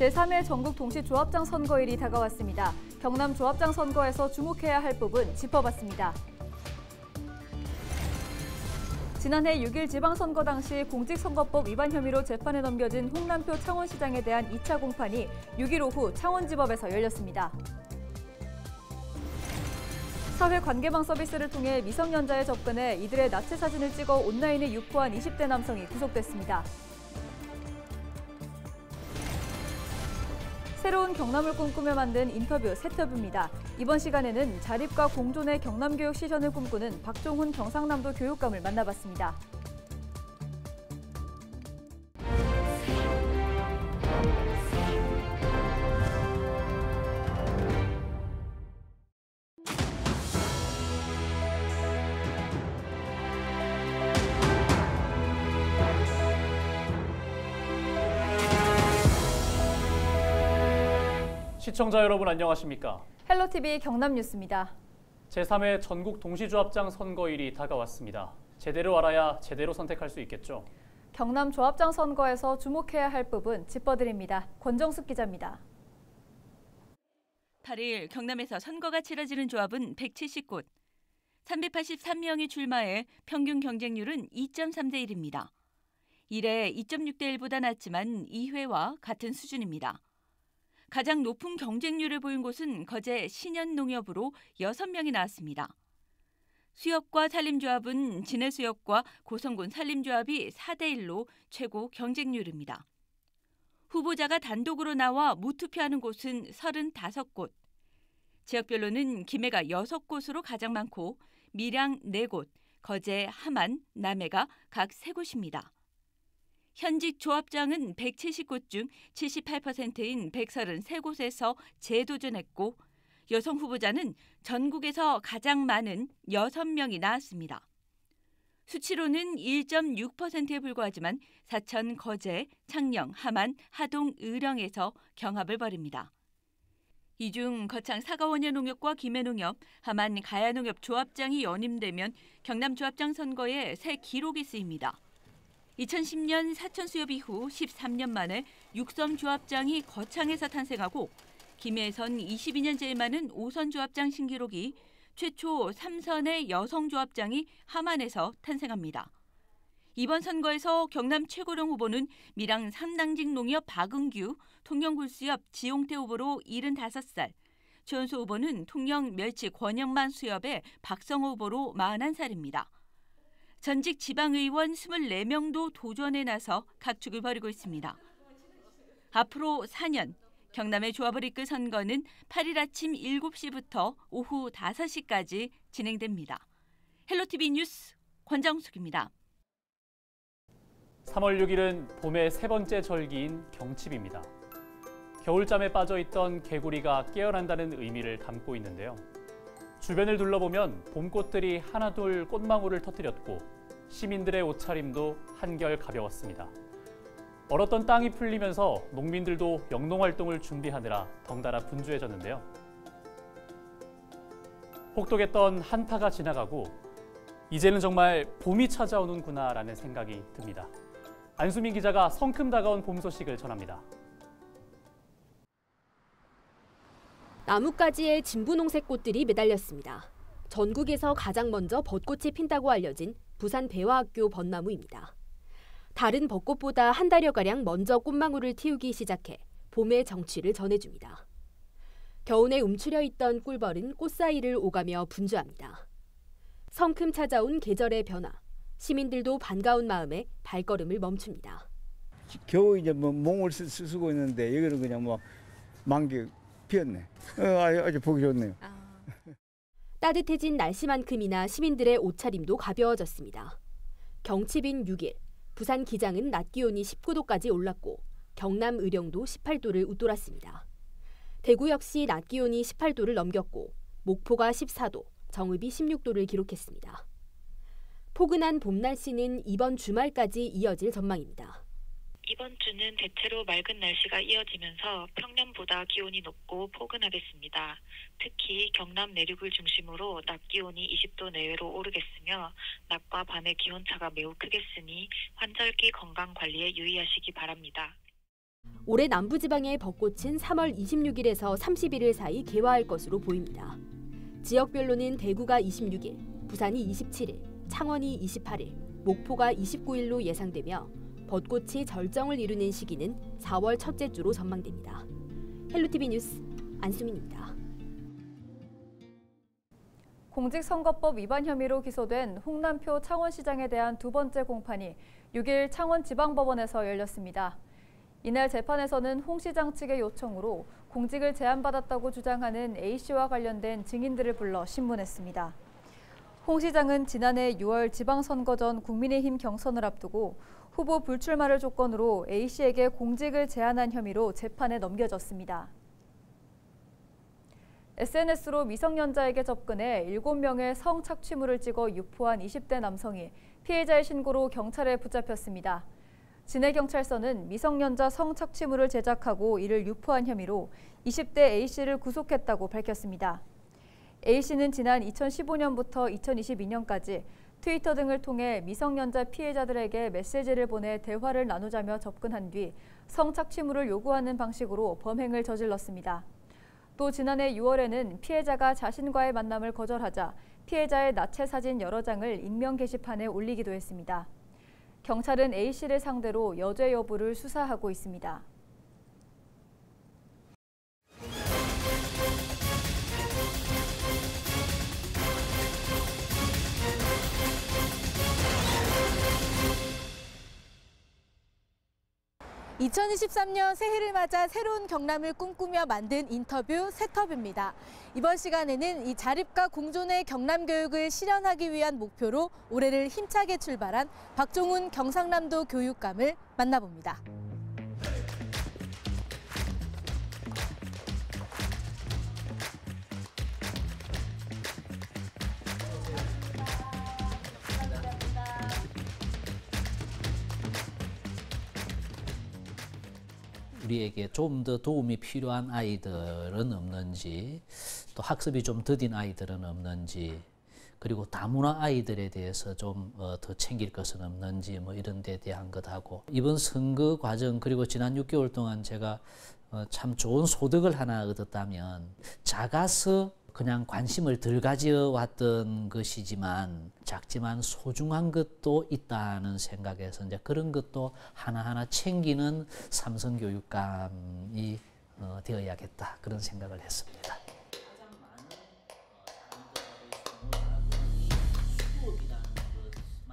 제3회 전국 동시조합장 선거일이 다가왔습니다. 경남 조합장 선거에서 주목해야 할 부분 짚어봤습니다. 지난해 6일 지방선거 당시 공직선거법 위반 혐의로 재판에 넘겨진 홍남표 창원시장에 대한 2차 공판이 6일 오후 창원지법에서 열렸습니다. 사회관계망 서비스를 통해 미성년자에 접근해 이들의 나치 사진을 찍어 온라인에 유포한 20대 남성이 구속됐습니다. 새로운 경남을 꿈꾸며 만든 인터뷰 세터뷰입니다. 이번 시간에는 자립과 공존의 경남교육 시전을 꿈꾸는 박종훈 경상남도 교육감을 만나봤습니다. 시청자 여러분 안녕하십니까? 헬로티비 경남뉴스입니다. 제3회 전국 동시조합장 선거일이 다가왔습니다. 제대로 알아야 제대로 선택할 수 있겠죠? 경남 조합장 선거에서 주목해야 할 부분 짚어드립니다. 권정숙 기자입니다. 8일 경남에서 선거가 치러지는 조합은 170곳. 383명이 출마해 평균 경쟁률은 2.3대 1입니다. 1회 2.6대 1보다 낮지만 2회와 같은 수준입니다. 가장 높은 경쟁률을 보인 곳은 거제 신현농협으로 6명이 나왔습니다. 수협과 산림조합은 진해수협과 고성군 산림조합이 4대 1로 최고 경쟁률입니다. 후보자가 단독으로 나와 무투표하는 곳은 35곳. 지역별로는 김해가 6곳으로 가장 많고 밀양 4곳, 거제, 함안, 남해가 각 3곳입니다. 현직 조합장은 170곳 중 78%인 133곳에서 재도전했고 여성 후보자는 전국에서 가장 많은 6명이 나왔습니다. 수치로는 1.6%에 불과하지만 사천, 거제, 창녕, 함안, 하동, 의령에서 경합을 벌입니다. 이 중 거창 사과원예농협과 김해농협, 함안, 가야농협 조합장이 연임되면 경남 조합장 선거에 새 기록이 쓰입니다. 2010년 사천수협 이후 13년 만에 육선 조합장이 거창에서 탄생하고 김해에선 22년 제일 많은 5선 조합장 신기록이 최초 3선의 여성 조합장이 함안에서 탄생합니다. 이번 선거에서 경남 최고령 후보는 밀양 삼당직 농협 박은규, 통영 굴수협 지용태 후보로 75살, 최연소 후보는 통영 멸치 권영만 수협의 박성호 후보로 41살입니다. 전직 지방의원 24명도 도전에 나서 각축을 벌이고 있습니다. 앞으로 4년, 경남의 조합을 이끌 선거는 8일 아침 7시부터 오후 5시까지 진행됩니다. 헬로티비 뉴스 권정숙입니다. 3월 6일은 봄의 세 번째 절기인 경칩입니다. 겨울잠에 빠져있던 개구리가 깨어난다는 의미를 담고 있는데요. 주변을 둘러보면 봄꽃들이 하나둘 꽃망울을 터뜨렸고 시민들의 옷차림도 한결 가벼웠습니다. 얼었던 땅이 풀리면서 농민들도 영농활동을 준비하느라 덩달아 분주해졌는데요. 혹독했던 한파가 지나가고 이제는 정말 봄이 찾아오는구나라는 생각이 듭니다. 안수민 기자가 성큼 다가온 봄 소식을 전합니다. 나뭇가지에 진분홍색 꽃들이 매달렸습니다. 전국에서 가장 먼저 벚꽃이 핀다고 알려진 부산 배화학교 벚나무입니다. 다른 벚꽃보다 한 달여가량 먼저 꽃망울을 틔우기 시작해 봄의 정취를 전해줍니다. 겨우내 움츠려 있던 꿀벌은 꽃 사이를 오가며 분주합니다. 성큼 찾아온 계절의 변화, 시민들도 반가운 마음에 발걸음을 멈춥니다. 겨우 이제 몽을 쓰고 있는데 여기는 그냥 만개 피었네. 아주 보기 좋네요. 따뜻해진 날씨만큼이나 시민들의 옷차림도 가벼워졌습니다. 경칩인 6일, 부산 기장은 낮 기온이 19도까지 올랐고 경남 의령도 18도를 웃돌았습니다. 대구 역시 낮 기온이 18도를 넘겼고 목포가 14도, 정읍이 16도를 기록했습니다. 포근한 봄 날씨는 이번 주말까지 이어질 전망입니다. 이번 주는 대체로 맑은 날씨가 이어지면서 평년보다 기온이 높고 포근하겠습니다. 특히 경남 내륙을 중심으로 낮 기온이 20도 내외로 오르겠으며 낮과 밤의 기온차가 매우 크겠으니 환절기 건강 관리에 유의하시기 바랍니다. 올해 남부지방의 벚꽃은 3월 26일에서 31일 사이 개화할 것으로 보입니다. 지역별로는 대구가 26일, 부산이 27일, 창원이 28일, 목포가 29일로 예상되며 벚꽃이 절정을 이루는 시기는 4월 첫째 주로 전망됩니다. 헬로티비 뉴스 안수민입니다. 공직선거법 위반 혐의로 기소된 홍남표 창원시장에 대한 두 번째 공판이 6일 창원지방법원에서 열렸습니다. 이날 재판에서는 홍 시장 측의 요청으로 공직을 제안받았다고 주장하는 A씨와 관련된 증인들을 불러 신문했습니다. 홍 시장은 지난해 6월 지방선거 전 국민의힘 경선을 앞두고 후보 불출마를 조건으로 A씨에게 공직을 제안한 혐의로 재판에 넘겨졌습니다. SNS로 미성년자에게 접근해 7명의 성착취물을 찍어 유포한 20대 남성이 피해자의 신고로 경찰에 붙잡혔습니다. 진해경찰서는 미성년자 성착취물을 제작하고 이를 유포한 혐의로 20대 A씨를 구속했다고 밝혔습니다. A씨는 지난 2015년부터 2022년까지 트위터 등을 통해 미성년자 피해자들에게 메시지를 보내 대화를 나누자며 접근한 뒤 성착취물을 요구하는 방식으로 범행을 저질렀습니다. 또 지난해 6월에는 피해자가 자신과의 만남을 거절하자 피해자의 나체 사진 여러 장을 익명 게시판에 올리기도 했습니다. 경찰은 A씨를 상대로 여죄 여부를 수사하고 있습니다. (2023년) 새해를 맞아 새로운 경남을 꿈꾸며 만든 인터뷰 새터뷰입니다. 이번 시간에는 이 자립과 공존의 경남 교육을 실현하기 위한 목표로 올해를 힘차게 출발한 박종훈 경상남도 교육감을 만나봅니다. 우리에게 좀 더 도움이 필요한 아이들은 없는지, 또 학습이 좀 더딘 아이들은 없는지, 그리고 다문화 아이들에 대해서 좀 더 챙길 것은 없는지 뭐 이런 데 대한 것하고, 이번 선거 과정 그리고 지난 6개월 동안 제가 참 좋은 소득을 하나 얻었다면, 작아서 그냥 관심을 덜 가져왔던 것이지만 작지만 소중한 것도 있다는 생각에서 이제 그런 것도 하나하나 챙기는 삼성교육감이 되어야겠다, 그런 생각을 했습니다.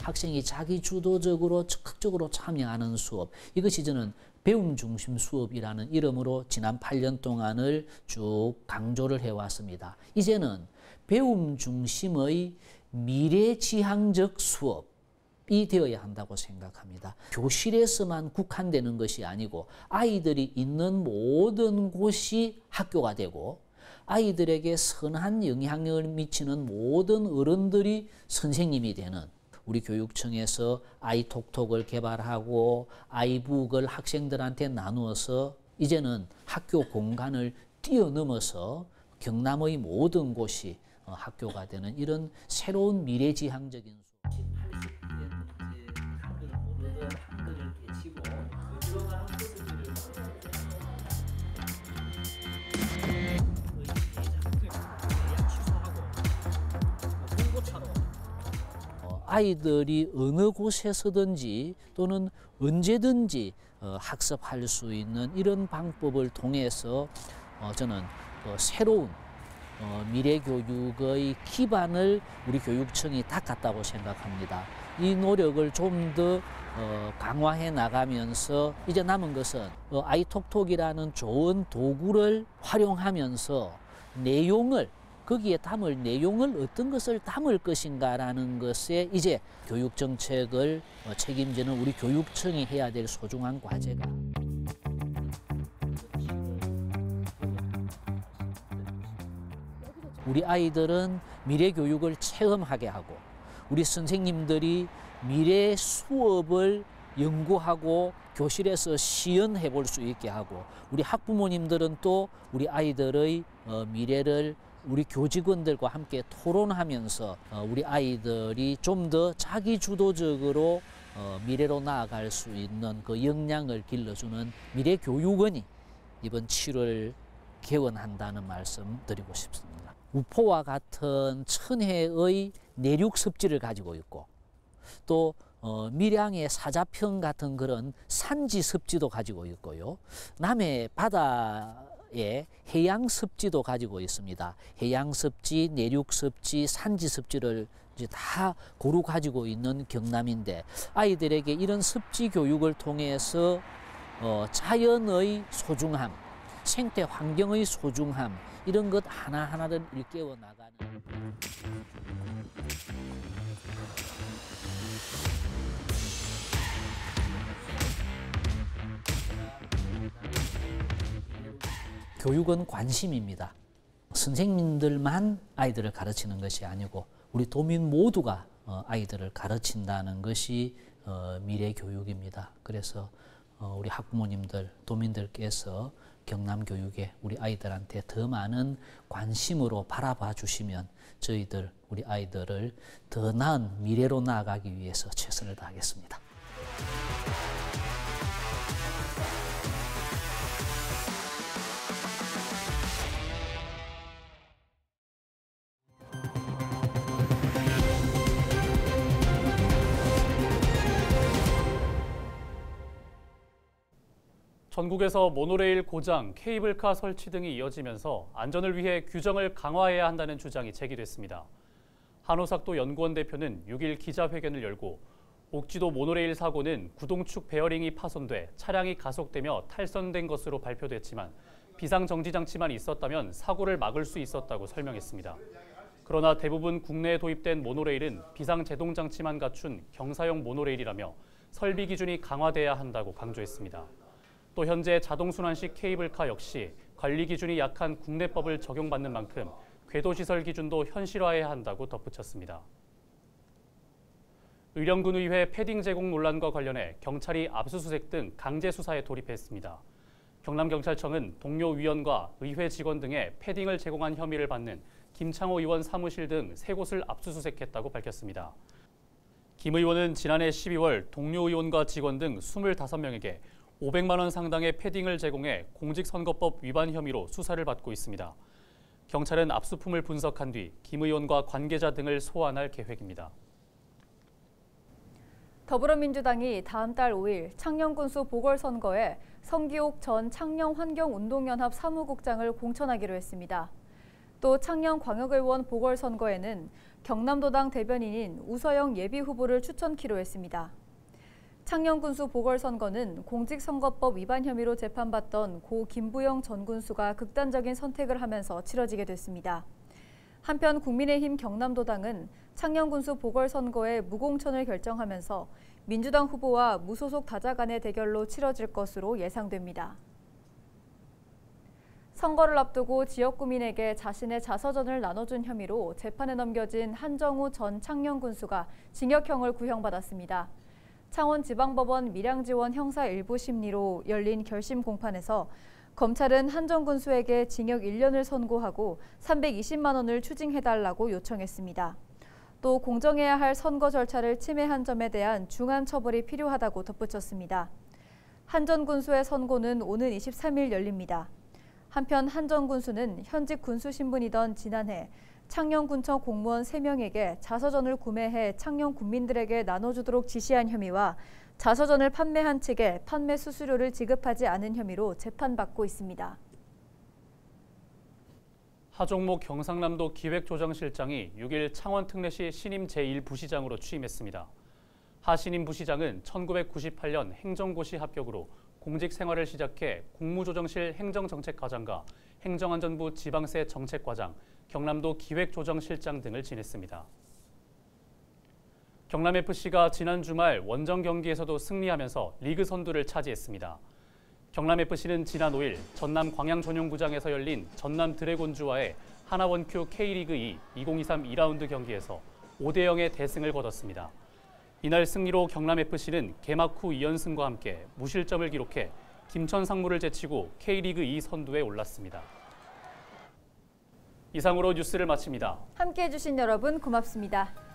학생이 자기 주도적으로 적극적으로 참여하는 수업, 이것이 저는 배움 중심 수업이라는 이름으로 지난 8년 동안을 쭉 강조를 해왔습니다. 이제는 배움 중심의 미래지향적 수업이 되어야 한다고 생각합니다. 교실에서만 국한되는 것이 아니고 아이들이 있는 모든 곳이 학교가 되고, 아이들에게 선한 영향을 미치는 모든 어른들이 선생님이 되는, 우리 교육청에서 아이톡톡을 개발하고 아이북을 학생들한테 나누어서 이제는 학교 공간을 뛰어넘어서 경남의 모든 곳이 학교가 되는 이런 새로운 미래지향적인 수업. 아이들이 어느 곳에서든지 또는 언제든지 학습할 수 있는 이런 방법을 통해서 저는 새로운 미래교육의 기반을 우리 교육청이 닦았다고 생각합니다. 이 노력을 좀 더 강화해 나가면서 이제 남은 것은 아이톡톡이라는 좋은 도구를 활용하면서 거기에 담을 내용을 어떤 것을 담을 것인가라는 것에 이제 교육정책을 책임지는 우리 교육청이 해야 될 소중한 과제가. 우리 아이들은 미래 교육을 체험하게 하고, 우리 선생님들이 미래 수업을 연구하고 교실에서 시연해 볼 수 있게 하고, 우리 학부모님들은 또 우리 아이들의 미래를 우리 교직원들과 함께 토론하면서 우리 아이들이 좀 더 자기 주도적으로 미래로 나아갈 수 있는 그 역량을 길러주는 미래교육원이 이번 7월 개원한다는 말씀 드리고 싶습니다. 우포와 같은 천혜의 내륙 습지를 가지고 있고 또 밀양의 사자평 같은 그런 산지 습지도 가지고 있고요. 남해 바다에 해양 습지도 가지고 있습니다. 해양 습지, 내륙 습지, 산지 습지를 이제 다 고루 가지고 있는 경남인데 아이들에게 이런 습지 교육을 통해서 자연의 소중함, 생태 환경의 소중함 이런 것 하나하나를 일깨워 나가는 교육은 관심입니다. 선생님들만 아이들을 가르치는 것이 아니고 우리 도민 모두가 아이들을 가르친다는 것이 미래 교육입니다. 그래서 우리 학부모님들, 도민들께서 경남 교육에 우리 아이들한테 더 많은 관심으로 바라봐 주시면 저희들 우리 아이들을 더 나은 미래로 나아가기 위해서 최선을 다하겠습니다. 전국에서 모노레일 고장, 케이블카 설치 등이 이어지면서 안전을 위해 규정을 강화해야 한다는 주장이 제기됐습니다. 한호삭도 연구원 대표는 6일 기자회견을 열고 옥지도 모노레일 사고는 구동축 베어링이 파손돼 차량이 가속되며 탈선된 것으로 발표됐지만 비상정지장치만 있었다면 사고를 막을 수 있었다고 설명했습니다. 그러나 대부분 국내에 도입된 모노레일은 비상제동장치만 갖춘 경사용 모노레일이라며 설비 기준이 강화돼야 한다고 강조했습니다. 또 현재 자동순환식 케이블카 역시 관리 기준이 약한 국내법을 적용받는 만큼 궤도시설 기준도 현실화해야 한다고 덧붙였습니다. 의령군의회 패딩 제공 논란과 관련해 경찰이 압수수색 등 강제 수사에 돌입했습니다. 경남경찰청은 동료 위원과 의회 직원 등의 패딩을 제공한 혐의를 받는 김창호 의원 사무실 등 3곳을 압수수색했다고 밝혔습니다. 김 의원은 지난해 12월 동료 의원과 직원 등 25명에게 500만 원 상당의 패딩을 제공해 공직선거법 위반 혐의로 수사를 받고 있습니다. 경찰은 압수품을 분석한 뒤 김 의원과 관계자 등을 소환할 계획입니다. 더불어민주당이 다음 달 5일 창녕군수 보궐선거에 성기옥 전 창녕환경운동연합 사무국장을 공천하기로 했습니다. 또 창녕광역의원 보궐선거에는 경남도당 대변인인 우서영 예비후보를 추천키로 했습니다. 창녕군수 보궐선거는 공직선거법 위반 혐의로 재판받던 고 김부영 전 군수가 극단적인 선택을 하면서 치러지게 됐습니다. 한편 국민의힘 경남도당은 창녕군수 보궐선거의 무공천을 결정하면서 민주당 후보와 무소속 다자 간의 대결로 치러질 것으로 예상됩니다. 선거를 앞두고 지역 구민에게 자신의 자서전을 나눠준 혐의로 재판에 넘겨진 한정우 전 창녕군수가 징역형을 구형받았습니다. 창원지방법원 밀양지원 형사 1부 심리로 열린 결심 공판에서 검찰은 한정 군수에게 징역 1년을 선고하고 320만 원을 추징해달라고 요청했습니다. 또 공정해야 할 선거 절차를 침해한 점에 대한 중한 처벌이 필요하다고 덧붙였습니다. 한 전 군수의 선고는 오는 23일 열립니다. 한편 한 전 군수는 현직 군수 신분이던 지난해 창녕군청 공무원 3명에게 자서전을 구매해 창녕 군민들에게 나눠주도록 지시한 혐의와 자서전을 판매한 측에 판매 수수료를 지급하지 않은 혐의로 재판받고 있습니다. 하종목 경상남도 기획조정실장이 6일 창원특례시 신임 제1부시장으로 취임했습니다. 하 신임 부시장은 1998년 행정고시 합격으로 공직 생활을 시작해 국무조정실 행정정책과장과 행정안전부 지방세 정책과장, 경남도 기획조정실장 등을 지냈습니다. 경남FC가 지난 주말 원정 경기에서도 승리하면서 리그 선두를 차지했습니다. 경남FC는 지난 5일 전남 광양전용구장에서 열린 전남 드래곤즈와의 하나원큐 K리그 2 2023 2라운드 경기에서 5대0의 대승을 거뒀습니다. 이날 승리로 경남FC는 개막 후 2연승과 함께 무실점을 기록해 김천 상무를 제치고 K리그 2 선두에 올랐습니다. 이상으로 뉴스를 마칩니다. 함께해 주신 여러분 고맙습니다.